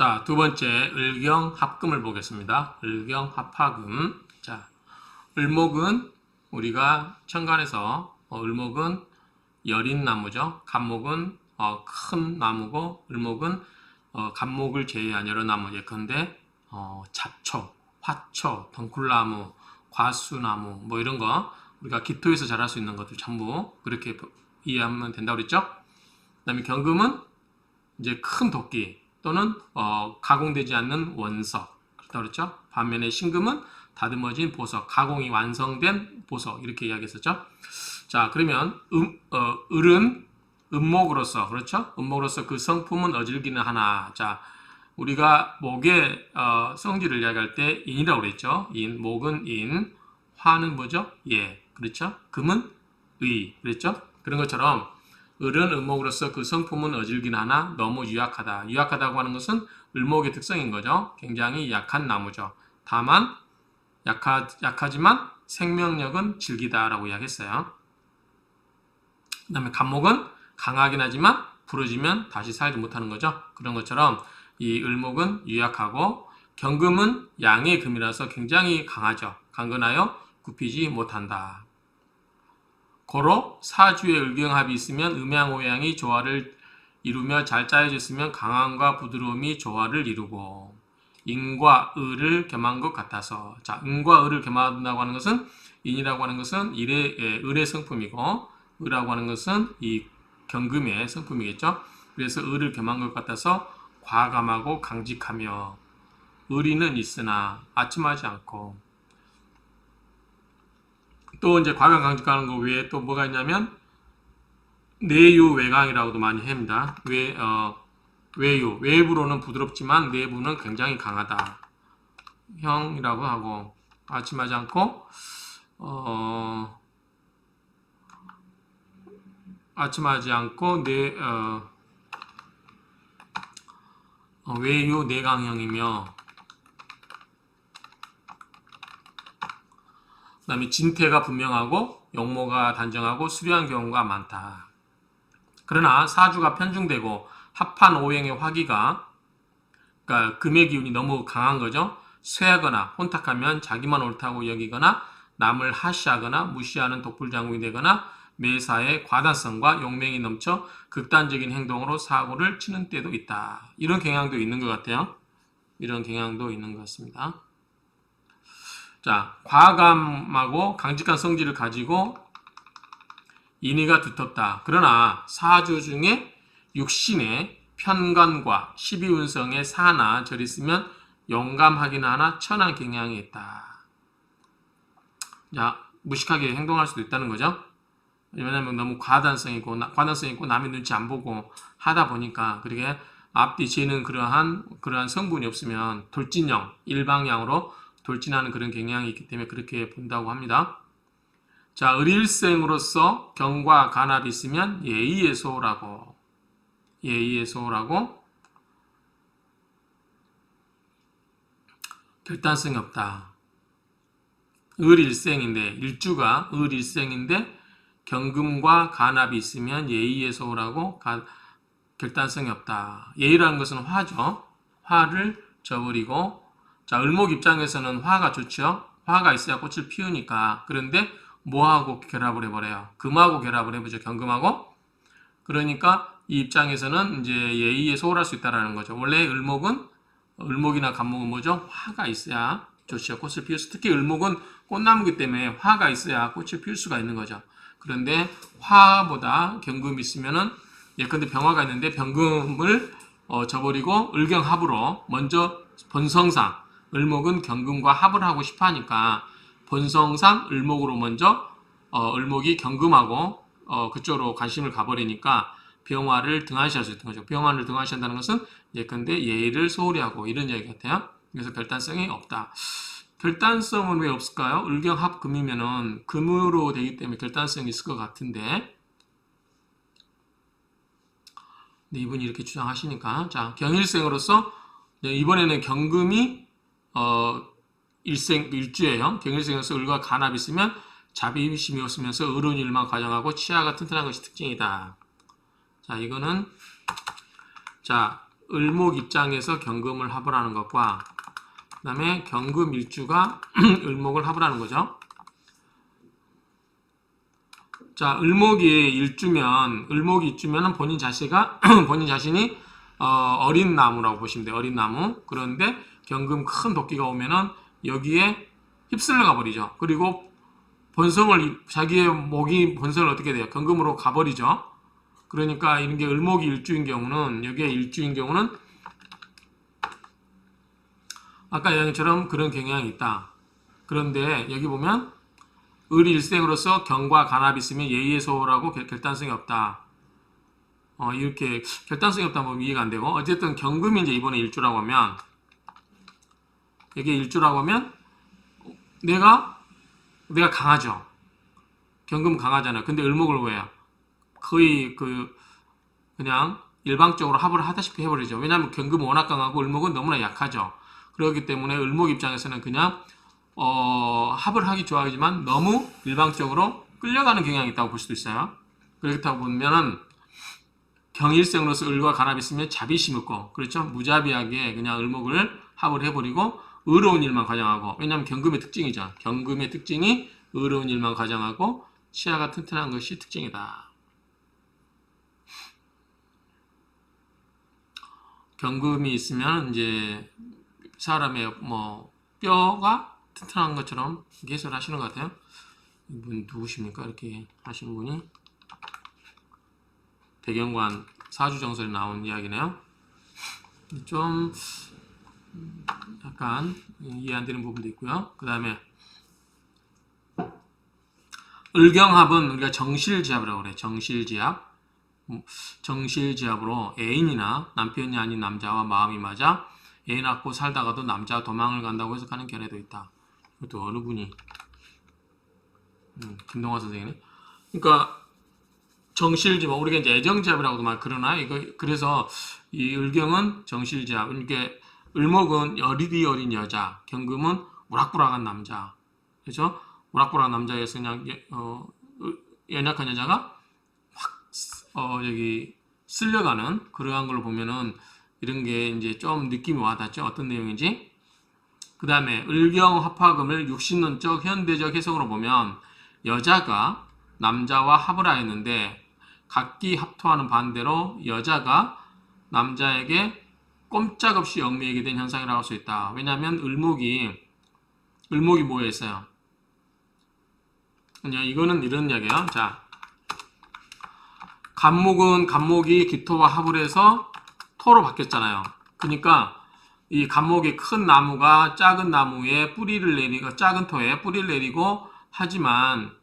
자, 두 번째 을경 합금을 보겠습니다. 을경 합하금. 자, 을목은 우리가 천간에서 을목은 여린 나무죠. 갑목은 큰 나무고 을목은 갑목을 제외한 여러 나무 예컨대 잡초, 화초, 덩굴나무, 과수나무 뭐 이런 거 우리가 기토에서 자랄 수 있는 것들 전부 그렇게 이해하면 된다고 그랬죠. 그다음에 경금은 이제 큰 도끼 또는 가공되지 않는 원석 그렇다고 그랬죠. 반면에 신금은 다듬어진 보석, 가공이 완성된 보석 이렇게 이야기했었죠. 자, 그러면 을은 음목으로서 그렇죠. 음목으로서 그 성품은 어질기는 하나. 자, 우리가 목의 성질을 이야기할 때 인이라고 그랬죠. 인, 목은 인, 화는 뭐죠? 예, 그렇죠. 금은 의, 그랬죠. 그런 것처럼 을은 음목으로서 그 성품은 어질긴 하나 너무 유약하다. 유약하다고 하는 것은 을목의 특성인 거죠. 굉장히 약한 나무죠. 다만 약하지만 생명력은 질기다라고 이야기했어요. 그 다음에 갑목은 강하긴 하지만 부러지면 다시 살지 못하는 거죠. 그런 것처럼 이 을목은 유약하고 경금은 양의 금이라서 굉장히 강하죠. 강건하여 굽히지 못한다. 고로 사주의 을경합이 있으면 음양오양이 조화를 이루며 잘 짜여졌으면 강함과 부드러움이 조화를 이루고 인과 을을 겸한 것 같아서 자, 인과 을을 겸한다고 하는 것은 인이라고 하는 것은 을의 성품이고 을이라고 하는 것은 이 경금의 성품이겠죠. 그래서 을을 겸한 것 같아서 과감하고 강직하며 의리는 있으나 아첨하지 않고 또 이제 과감 강직하는 거 외에 또 뭐가 있냐면 내유 외강이라고도 많이 합니다. 외유 외부로는 부드럽지만 내부는 굉장히 강하다. 형이라고 하고 아침하지 않고 아침하지 않고 외유 내강형이며 그 다음에 진태가 분명하고 용모가 단정하고 수려한 경우가 많다. 그러나 사주가 편중되고 합한 오행의 화기가 그러니까 금의 기운이 너무 강한 거죠. 쇠하거나 혼탁하면 자기만 옳다고 여기거나 남을 하시하거나 무시하는 독불장군이 되거나 매사에 과단성과 용맹이 넘쳐 극단적인 행동으로 사고를 치는 때도 있다. 이런 경향도 있는 것 같아요. 이런 경향도 있는 것 같습니다. 자, 과감하고 강직한 성질을 가지고 인의가 두텁다. 그러나 사주 중에 육신의 편관과 12운성의 사나 절 있으면 용감하긴 하나 천한 경향이 있다. 자, 무식하게 행동할 수도 있다는 거죠. 왜냐하면 너무 과단성 있고 남의 눈치 안 보고 하다 보니까 그렇게 앞뒤 재는 그러한 성분이 없으면 돌진형, 일방향으로 돌진하는 그런 경향이 있기 때문에 그렇게 본다고 합니다. 자, 을일생으로서 경과 간합이 있으면 예의의 소라고 결단성이 없다. 을일생인데 일주가 을일생인데 경금과 간합이 있으면 예의의 소라고 결단성이 없다. 예의라는 것은 화죠. 화를 저버리고 자, 을목 입장에서는 화가 좋죠. 화가 있어야 꽃을 피우니까. 그런데 뭐하고 결합을 해버려요? 금하고 결합을 해보죠. 경금하고. 그러니까 이 입장에서는 이제 예의에 소홀할 수 있다는 거죠. 원래 을목이나 갑목은 뭐죠? 화가 있어야 좋죠. 꽃을 피울 수. 특히 을목은 꽃나무기 때문에 화가 있어야 꽃을 피울 수가 있는 거죠. 그런데 화보다 경금이 있으면은 예컨대 병화가 있는데 병금을 저버리고 을경합으로 먼저 본성상 을목은 경금과 합을 하고 싶어 하니까 본성상 을목으로 먼저 을목이 경금하고 그쪽으로 관심을 가버리니까 병화를 등한시할 수 있는 거죠. 병화를 등한시한다는 것은 예컨대 예의를 소홀히 하고 이런 얘기 같아요. 그래서 결단성이 없다. 결단성은 왜 없을까요? 을경합금이면은 금으로 되기 때문에 결단성이 있을 것 같은데 이분이 이렇게 주장하시니까 자, 경일생으로서 이번에는 경금이 일주예요. 경일생에서 을과 간합이 있으면 자비심이 없으면서 의로운 일만 과정하고 치아가 튼튼한 것이 특징이다. 자, 이거는 자, 을목 입장에서 경금을 합을 하는 것과 그 다음에 경금 일주가 을목을 합을 하는 거죠. 자, 을목이 일주면은 본인 자신이 어린 나무라고 보시면 돼요. 어린 나무. 그런데 경금 큰 도끼가 오면은 여기에 휩쓸려 가버리죠. 그리고 자기의 목이 본성을 어떻게 돼요? 경금으로 가버리죠. 그러니까 이런 게 을목이 일주인 경우는, 여기에 일주인 경우는 아까 얘기처럼 그런 경향이 있다. 그런데 여기 보면 을이 일생으로서 경과 간합이 있으면 예의의 소홀하고 결단성이 없다. 이렇게 결단성이 없다 보면 이해가 안 되고, 어쨌든 경금이 이제 이번에 일주라고 하면, 이게 일주라고 하면 내가 강하죠. 경금 강하잖아요. 근데 을목을 왜요? 거의 그냥 일방적으로 합을 하다시피 해버리죠. 왜냐하면 경금은 워낙 강하고 을목은 너무나 약하죠. 그렇기 때문에 을목 입장에서는 그냥 합을 하기 좋아하지만 너무 일방적으로 끌려가는 경향이 있다고 볼 수도 있어요. 그렇다고 보면은 경일생으로서 을과 간합이 있으면 자비심 없고, 그렇죠? 무자비하게 그냥 을목을 합을 해버리고 의로운 일만 가장하고, 왜냐하면 경금의 특징이죠. 경금의 특징이 의로운 일만 가장하고 치아가 튼튼한 것이 특징이다. 경금이 있으면 이제 사람의 뼈가 튼튼한 것처럼 해설하시는 것 같아요. 이분 누구십니까? 이렇게 하시는 분이 대경관 사주정설에 나온 이야기네요. 좀 약간 이해 안 되는 부분도 있고요. 그 다음에 을경합은 우리가 정실지합이라고 그래요. 정실지합으로 애인이나 남편이 아닌 남자와 마음이 맞아 애 낳고 살다가도 남자가 도망을 간다고 해석하는 견해도 있다. 이것도 어느 분이? 김동화 선생님이. 그러니까 정실지합, 우리가 이제 애정지합이라고도 말 그러나, 그래서 이 을경은 정실지합. 그러니까 을목은 어리디 어린 여자, 경금은 우락부락한 남자. 그렇죠? 우락부락한 남자에서 그냥 연약한 여자가 확 여기 쓸려가는 그러한 걸로 보면은 이런 게 이제 좀 느낌이 와닿죠. 어떤 내용인지. 그 다음에 을경합화금을 육신론적 현대적 해석으로 보면 여자가 남자와 합을 하였는데 각기 합토하는 반대로 여자가 남자에게 꼼짝없이 얽매이게 된 현상이라고 할 수 있다. 왜냐하면 을목이 뭐에 있어요? 이거는 이런 이야기예요. 자, 간목이 기토와 합을 해서 토로 바뀌었잖아요. 그러니까 이 간목이 큰 나무가 작은 나무에 뿌리를 내리고, 작은 토에 뿌리를 내리고 하지만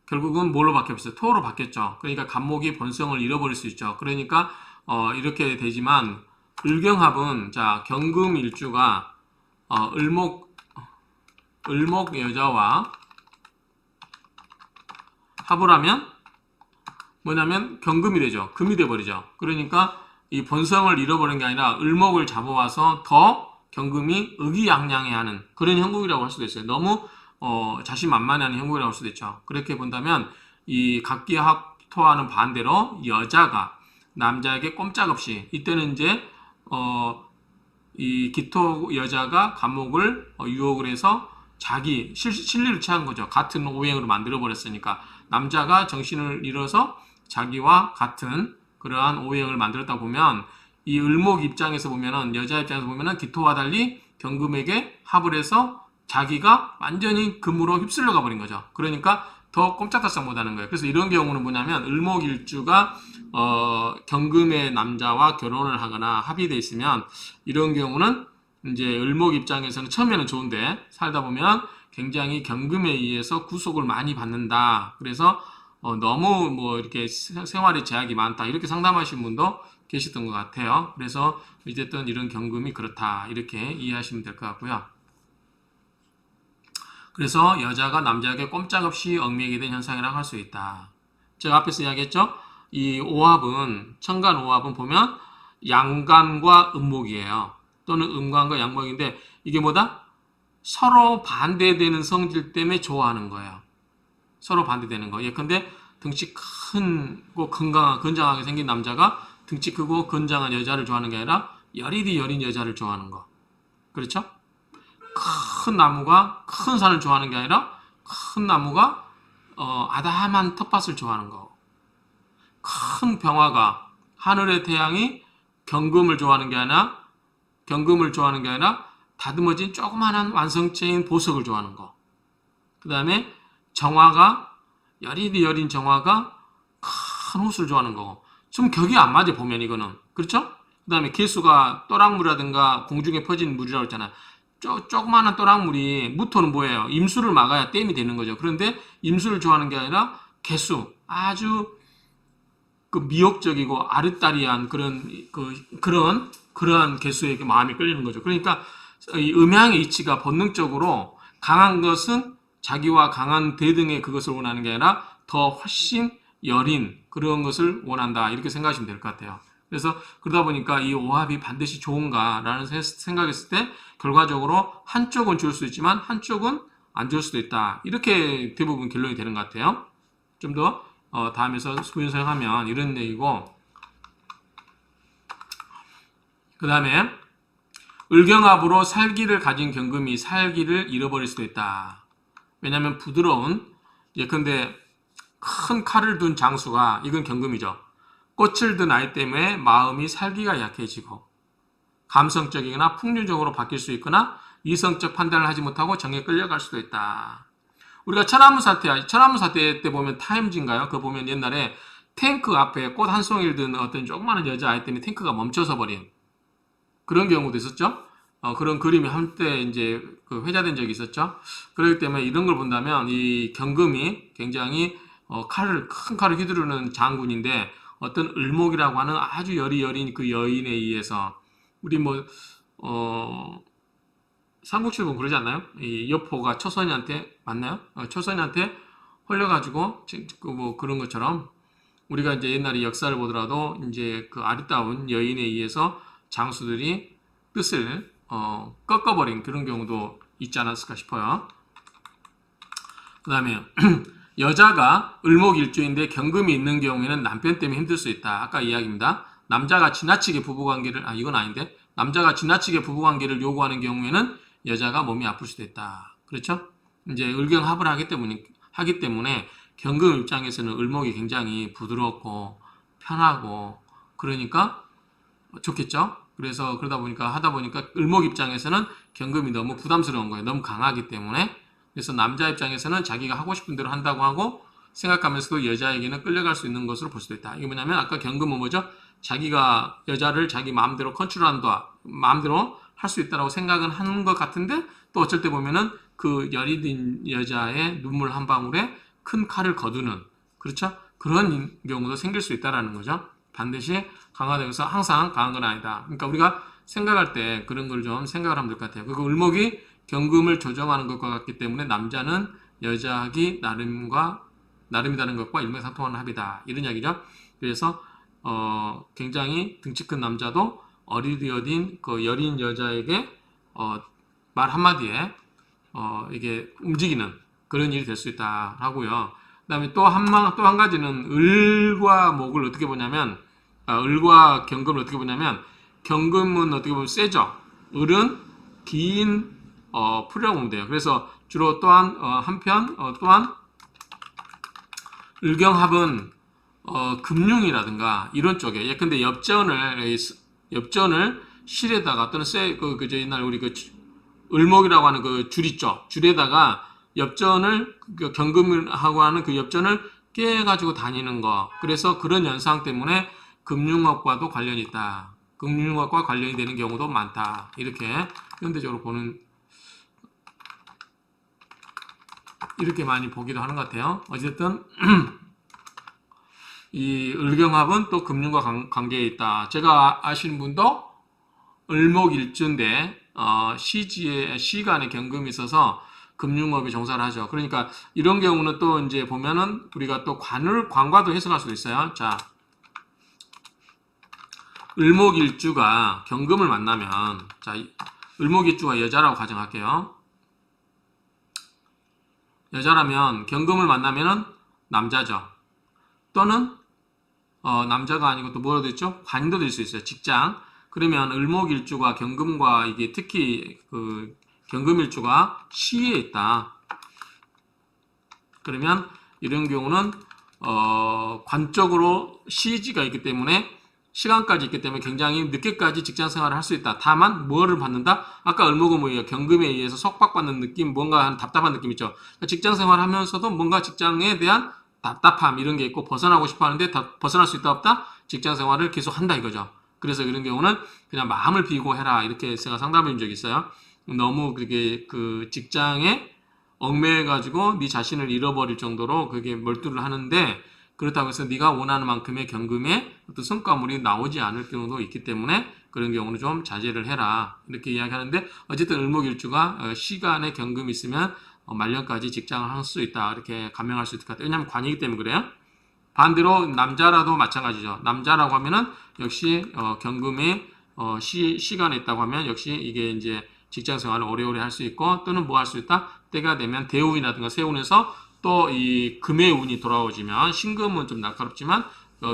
결국은 뭘로 바뀌었어요? 토로 바뀌었죠. 그러니까 간목이 본성을 잃어버릴 수 있죠. 그러니까 이렇게 되지만 을경합은, 자, 경금일주가 을목 여자와 합을 하면 뭐냐면 경금이 되죠. 금이 돼버리죠. 그러니까 이 본성을 잃어버리는 게 아니라 을목을 잡아와서 더 경금이 의기양양해하는 그런 형국이라고 할 수도 있어요. 너무 자신만만해하는 형국이라고 할 수도 있죠. 그렇게 본다면 이 각기 합토하는 반대로 여자가 남자에게 꼼짝없이, 이때는 이제 이 기토 여자가 간목을 유혹을 해서 자기 실리를 취한 거죠. 같은 오행으로 만들어 버렸으니까 남자가 정신을 잃어서 자기와 같은 그러한 오행을 만들었다 보면 이 을목 입장에서 보면은, 여자 입장에서 보면은 기토와 달리 경금에게 합을 해서 자기가 완전히 금으로 휩쓸려 가버린 거죠. 그러니까 더 꼼짝달싹 못하는 거예요. 그래서 이런 경우는 뭐냐면 을목일주가 경금의 남자와 결혼을 하거나 합의돼 있으면 이런 경우는 이제 을목 입장에서는 처음에는 좋은데 살다 보면 굉장히 경금에 의해서 구속을 많이 받는다. 그래서 너무 이렇게 생활에 제약이 많다. 이렇게 상담하신 분도 계셨던 것 같아요. 그래서 어쨌든 이런 경금이 그렇다. 이렇게 이해하시면 될 것 같고요. 그래서 여자가 남자에게 꼼짝없이 얽매이게 된 현상이라고 할 수 있다. 제가 앞에서 이야기했죠? 이 오합은, 천간 오합은 보면 양간과 음목이에요. 또는 음간과 양목인데 이게 뭐다? 서로 반대되는 성질 때문에 좋아하는 거예요. 서로 반대되는 거. 예컨대 등치 크고 건장하게 생긴 남자가 등치 크고 건장한 여자를 좋아하는 게 아니라 여리디 여린 여자를 좋아하는 거. 그렇죠? 큰 나무가 큰 산을 좋아하는 게 아니라 큰 나무가 아담한 텃밭을 좋아하는 거. 큰 병화가 하늘의 태양이 경금을 좋아하는 게 아니라 다듬어진 조그마한 완성체인 보석을 좋아하는 거. 그 다음에 정화가 여리디 여린 정화가 큰 옷을 좋아하는 거고. 좀 격이 안 맞아 보면 이거는. 그렇죠? 그 다음에 개수가 또랑물이라든가 공중에 퍼진 물이라고 했잖아. 조그마한 또랑물이 무토는 뭐예요? 임수를 막아야 댐이 되는 거죠. 그런데 임수를 좋아하는 게 아니라 개수, 아주 그 미혹적이고 아르따리한 그러한 개수에게 마음이 끌리는 거죠. 그러니까 이 음양의 이치가 본능적으로 강한 것은 자기와 강한 대등의 그것을 원하는 게 아니라 더 훨씬 여린 그런 것을 원한다. 이렇게 생각하시면 될 것 같아요. 그래서 그러다 보니까 이 오합이 반드시 좋은가라는 생각했을 때 결과적으로 한쪽은 좋을 수 있지만 한쪽은 안 좋을 수도 있다. 이렇게 대부분 결론이 되는 것 같아요. 좀 더 다음에서 구현사용하면 이런 얘기고, 그 다음에 을경합으로 살기를 가진 경금이 살기를 잃어버릴 수도 있다. 왜냐하면 부드러운, 예컨대 큰 칼을 둔 장수가, 이건 경금이죠. 꽃을 든 아이 때문에 마음이 살기가 약해지고 감성적이거나 풍류적으로 바뀔 수 있거나 이성적 판단을 하지 못하고 정에 끌려갈 수도 있다. 우리가 천안문 사태 때 보면 타임지인가요? 그거 보면 옛날에 탱크 앞에 꽃 한 송이를 든 어떤 조그마한 여자아이 때문에 탱크가 멈춰서 버린 그런 경우도 있었죠. 그런 그림이 한때 이제 그 회자된 적이 있었죠. 그렇기 때문에 이런 걸 본다면 이 경금이 굉장히 큰 칼을 휘두르는 장군인데 어떤 을목이라고 하는 아주 여린 그 여인에 의해서 우리 삼국지를 보면 그러지 않나요? 이 여포가 초선이한테 맞나요? 초선이한테 홀려가지고 그런 것처럼 우리가 이제 옛날에 역사를 보더라도 이제 그 아리따운 여인에 의해서 장수들이 뜻을 꺾어버린 그런 경우도 있지 않았을까 싶어요. 그 다음에 여자가 을목일주인데 경금이 있는 경우에는 남편 때문에 힘들 수 있다. 아까 이야기입니다. 남자가 지나치게 부부관계를 이건 아닌데 남자가 지나치게 부부관계를 요구하는 경우에는 여자가 몸이 아플 수도 있다. 그렇죠? 이제 을경합을 하기 때문에 경금 입장에서는 을목이 굉장히 부드럽고 편하고 그러니까 좋겠죠? 그래서 하다 보니까 을목 입장에서는 경금이 너무 부담스러운 거예요. 너무 강하기 때문에. 그래서 남자 입장에서는 자기가 하고 싶은 대로 한다고 하고 생각하면서도 여자에게는 끌려갈 수 있는 것으로 볼 수도 있다. 이게 뭐냐면 아까 경금은 뭐죠? 자기가 여자를 자기 마음대로 컨트롤한다. 마음대로 할 수 있다라고 생각은 하는 것 같은데 또 어쩔 때 보면은 그 여리든 여자의 눈물 한 방울에 큰 칼을 거두는 그렇죠? 그런 경우도 생길 수 있다라는 거죠. 반드시 강하다고 해서 항상 강한 건 아니다. 그러니까 우리가 생각할 때 그런 걸 좀 생각을 하면 될 것 같아요. 그리고 을목이 경금을 조정하는 것과 같기 때문에 남자는 여자하기 나름이라는 것과 일맥상통하는 합이다. 이런 이야기죠. 그래서 굉장히 등치 큰 남자도 어리디어딘 그 여린 여자에게 말 한마디에 이게 움직이는 그런 일이 될 수 있다 하고요. 그다음에 또 한 가지는 을과 목을 어떻게 보냐면 을과 경금을 어떻게 보냐면 경금은 어떻게 보면 세죠. 을은 긴 풀이라고 보면 돼요. 그래서 주로 또한 또한 을경합은 금융이라든가 이런 쪽에 예컨대 엽전을 실에다가 또는 옛날 우리 을목이라고 하는 그 줄 있죠. 줄에다가 엽전을 경금을 하고 하는 그 엽전을 깨가지고 다니는 거. 그래서 그런 현상 때문에 금융업과도 관련이 있다. 금융업과 관련이 되는 경우도 많다. 이렇게 현대적으로 이렇게 많이 보기도 하는 것 같아요. 어쨌든 이 을경합은 또 금융과 관계에 있다. 제가 아시는 분도 을목일주인데 시간에 경금이 있어서 금융업에 종사를 하죠. 그러니까 이런 경우는 또 이제 보면은 우리가 또 관과도 해석할 수도 있어요. 자, 을목일주가 경금을 만나면 자, 을목일주가 여자라고 가정할게요. 여자라면 경금을 만나면은 남자죠. 또는 남자가 아니고 또 뭐라도 있죠? 관도 될 수 있어요. 직장. 그러면 을목일주가 경금과 이게 특히 그 경금일주가 시에 있다. 그러면 이런 경우는 관적으로 시지가 있기 때문에 시간까지 있기 때문에 굉장히 늦게까지 직장 생활을 할 수 있다. 다만 뭐를 받는다? 아까 을목은 뭐예요? 경금에 의해서 속박받는 느낌, 뭔가 한 답답한 느낌 있죠. 그러니까 직장 생활하면서도 뭔가 직장에 대한 답답함 이런 게 있고 벗어나고 싶어 하는데 벗어날 수 있다 없다? 직장 생활을 계속 한다 이거죠. 그래서 이런 경우는 그냥 마음을 비우고 해라 이렇게 제가 상담해 준 적이 있어요. 너무 그게 그 직장에 얽매여가지고 네 자신을 잃어버릴 정도로 그게 몰두를 하는데 그렇다고 해서 네가 원하는 만큼의 경금에 어떤 성과물이 나오지 않을 경우도 있기 때문에 그런 경우는 좀 자제를 해라 이렇게 이야기하는데 어쨌든 을목일주가 시간에 경금이 있으면 말년까지 직장을 할 수 있다 이렇게 감명할 수 있을 것 같아요. 왜냐하면 관이기 때문에 그래요. 반대로 남자라도 마찬가지죠. 남자라고 하면은 역시 경금이 시간에 있다고 하면 역시 이게 이제 직장 생활을 오래오래 할 수 있고 또는 뭐 할 수 있다? 때가 되면 대운이라든가 세운에서 또 이 금의 운이 돌아오지면 신금은 좀 날카롭지만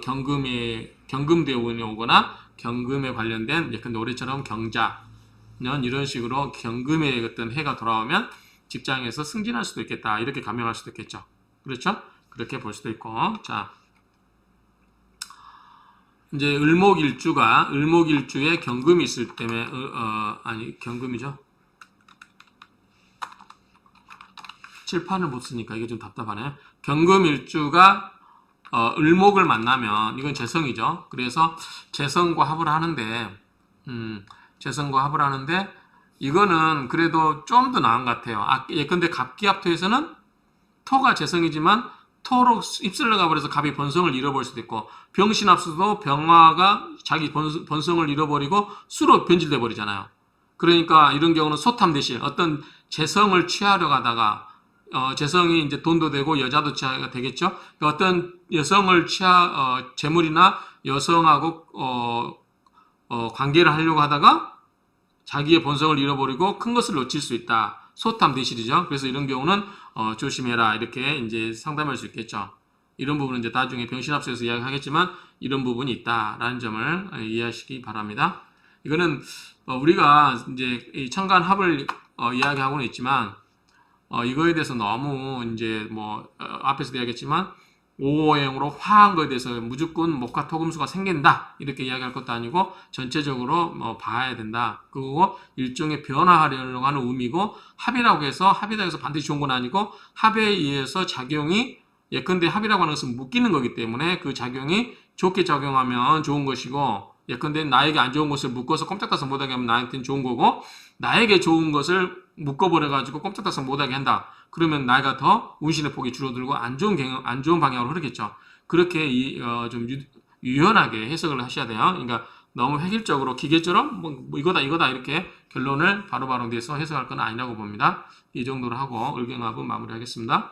경금 대운이 오거나 경금에 관련된 약간 노래처럼 경자년 이런 식으로 경금의 어떤 해가 돌아오면 직장에서 승진할 수도 있겠다 이렇게 감명할 수도 있겠죠. 그렇죠? 그렇게 볼 수도 있고 자 이제 을목일주에 경금이 있을 때문에 아니 경금이죠. 칠판을 못 쓰니까 이게 좀 답답하네. 경금일주가 을목을 만나면 이건 재성이죠. 그래서 재성과 합을 하는데 재성과 합을 하는데 이거는 그래도 좀 더 나은 것 같아요. 예컨대 갑기합토에서는 토가 재성이지만 토로 휩쓸려 가버려서 갑이 번성을 잃어버릴 수도 있고 병신합수도 병화가 자기 번성을 잃어버리고 수로 변질돼 버리잖아요. 그러니까 이런 경우는 소탐 대신 어떤 재성을 취하려 가다가 재성이 이제 돈도 되고 여자도 취하가 되겠죠. 그러니까 어떤 여성을 재물이나 여성하고 관계를 하려고 하다가 자기의 본성을 잃어버리고 큰 것을 놓칠 수 있다. 소탐 대실이죠. 그래서 이런 경우는 조심해라 이렇게 이제 상담할 수 있겠죠. 이런 부분은 이제 나중에 병신합수에서 이야기하겠지만 이런 부분이 있다라는 점을 이해하시기 바랍니다. 이거는 우리가 이제 이 천간합을 이야기하고는 있지만 이거에 대해서 너무 이제 앞에서도 이야기했지만 오오형으로 화한 거에 대해서 무조건 목화토금수가 생긴다 이렇게 이야기할 것도 아니고 전체적으로 봐야 된다. 그리고 일종의 변화하려고 하는 의미고 합이라고 해서 합이라고 해서 반드시 좋은 건 아니고 합에 의해서 작용이 예컨대 합이라고 하는 것은 묶이는 거기 때문에 그 작용이 좋게 작용하면 좋은 것이고 예컨대 나에게 안 좋은 것을 묶어서 꼼짝달싹 못하게 하면 나한테는 좋은 거고 나에게 좋은 것을 묶어버려가지고 꼼짝달싹 못하게 한다. 그러면 나이가 더 운신의 폭이 줄어들고 안 좋은 방향으로 흐르겠죠. 그렇게 좀 유연하게 해석을 하셔야 돼요. 그러니까 너무 획일적으로 기계처럼 뭐 이거다 이렇게 결론을 바로바로 내서 해석할 건 아니라고 봅니다. 이 정도로 하고 을경합은 마무리하겠습니다.